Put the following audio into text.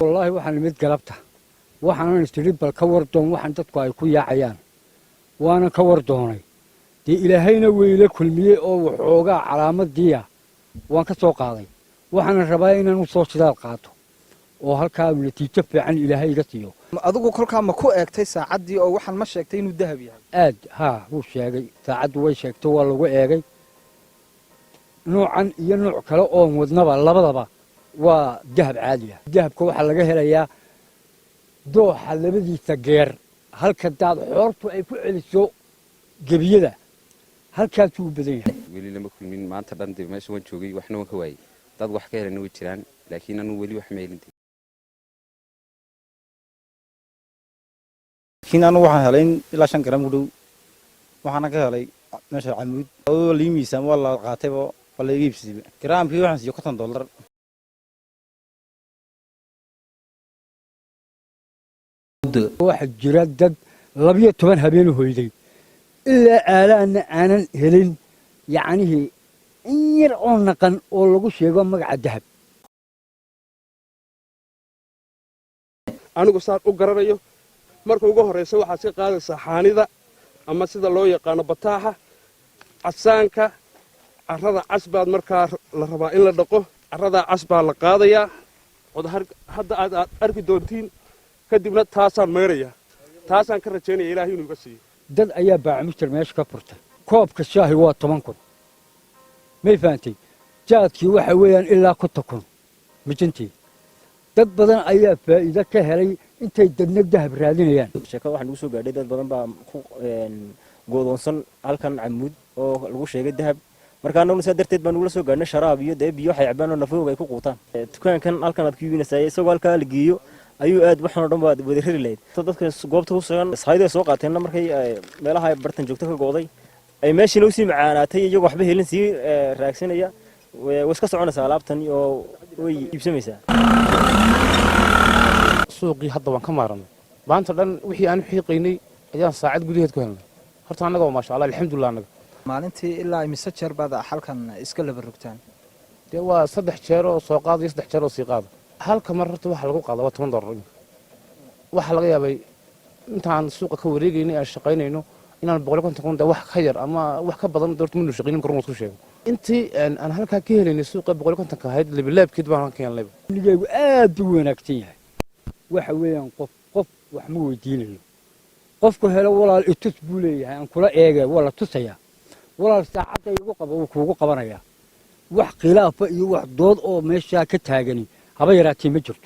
والله waxaan mid galabta waxaan istiri bal ka war doon waxaan dadku ay ku yaacayaan waana ka war doonay dee ilaahayna weyle kulmiyay oo waxoogaa calaamadiya waan ka soo qaaday waxaan rabaa inaan u soo sidaal qaato oo halkaa natiijo fiican ilaahay iga siiyo adigu kolkaa ma ku eegtay saacadii oo waxaan ma sheegtay inuu dahab yahay aad wuu sheegay saacadu way sheegtay waa lagu eegay noocan iyo nooc kale oo wadnaba labadaba waa dahab caadi ah dahabka waxa laga helayaa dooxa labadiisa geer halka daad xoortu ay ku celiso gabiyada halkaas uu badan yahay weli lama kulmin maanta dhan dib meesha waan joogay waxna waan ka waayay dad wax ka helayna way jiraan laakiin anu weli wax ma helin لكن أنا واحد هلين إلا 5 جرام ودو waxaana ka helay meesha camuud oo liimisan wala qaatayba wala iibsiday garaamkii waxaan siiyo $50 waxa jira dad 12 habeen hooyday ilaa aalaana aanan helin yacni in yar oo naqan oo lagu sheego magaca dahab anigu saar u garanayo marka ugu horeysa waxa si qaadaysa xaanida ama sida loo yaqaan bataaxa casaanka carrada casbaad marka la rabaa in la dhaqo carrada casbaa la qaadaya hadda aad arki doontiin kadibna taasaan meeraya taasaan ka rajaynaya ilaahay inuu iga siiyo dad ayaa baacmister meesha ka furtay koobka shaahi waa 10,000 may faantay jaadkii waxa weeyaan ilaa 50,000 mijintii dad badan ayaa faa'iido ka helay intay dadna dahab raadinayaan sheekada waxa lagu soo gaadhay dad badan baa ku go'doonsan halkan camuud oo lagu sheegay dahab marka annagu saa darteed baan ugu soo gaadhnay sharaab iyo biyo waxay cabaan oo nafooga ay ku quutaan dukaankan halkan aad ku iibinaysaa isagoo halka la geeyo ayuu aad waxaan oo dhan baad wada riri lahayd dadka goobta ku sugan sayda soo qaateen markay meelaha bartan joogto ka go'day ay meeshii u sii macaanaatay iyagoo waxba helin sii raagsanaya way iska soconaysaa alaabtan oo way iibsamaysaa suuqii hadda waan ka maaranay maanta dhan wixii aan xiiqaynay ayaan saacad gudaheed ku helnay horta annaga ma sha Allah alxamdulillah annaga maalintii ilaa imise jeer baad halkan iska laba rogtaan dee waa 3 jeer oo soo qaad iyo 3 jeer oo sii qaad halka mar horta waxa lagu qaado waa $10 waxa laga yaabay intaan suuqa ka wareegaynay aan shaqaynayno inaan 150 wax ka yar ama wax ka badan doorto minu shaqaynin karno isku sheego intii aan halka ka helaynay suuqa 150 ka ahayd laabkeed baan ka helnay nigeegu aad u wanaagsan yahay waxa weeyaan qof wax ma weydiinayo qofku helo walaal itus buu leeyahay aan kula eegay wala tusaya walaal saacada igu qabo kuugu qabanaya wax khilaaf iyo wax dood oo meesha ka taagani haba yaraatay ma jirto